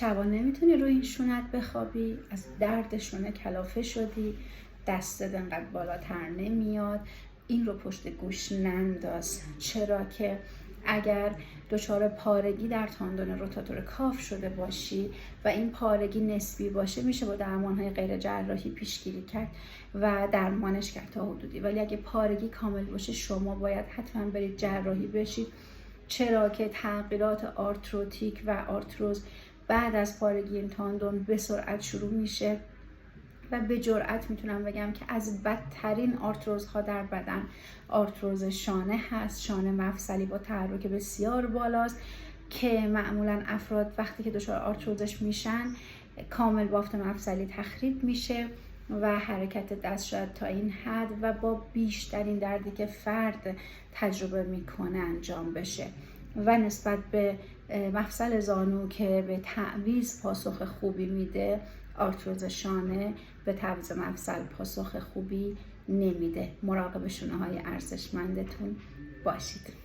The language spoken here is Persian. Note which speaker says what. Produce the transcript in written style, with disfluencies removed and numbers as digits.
Speaker 1: شبا نمیتونی روی این شونت بخوابی، از درد شونه کلافه شدی، دستت انقدر بالاتر نمیاد، این رو پشت گوش ننداز. چرا که اگر دچار پارگی در تاندون روتاتور کاف شده باشی و این پارگی نسبی باشه، میشه با درمانهای غیر جراحی پیشگیری کرد و درمانش کرد تا حدودی. ولی اگه پارگی کامل باشه شما باید حتما برید جراحی بشید، چرا که تغییرات آرتروتیک و آرتروز بعد از پارگی این تاندون به سرعت شروع میشه و به جرئت میتونم بگم که از بدترین آرتروزها در بدن آرتروز شانه هست. شانه مفصلی با تحرک بسیار بالاست که معمولا افراد وقتی که دچار آرتروزش میشن کامل بافت مفصلی تخریب میشه و حرکت دست شاید تا این حد و با بیشترین دردی که فرد تجربه میکنه انجام بشه. و نسبت به مفصل زانو که به تعویض پاسخ خوبی میده، آرتروز شانه به تعویض مفصل پاسخ خوبی نمیده. مراقب شونه های ارزشمندتون باشید.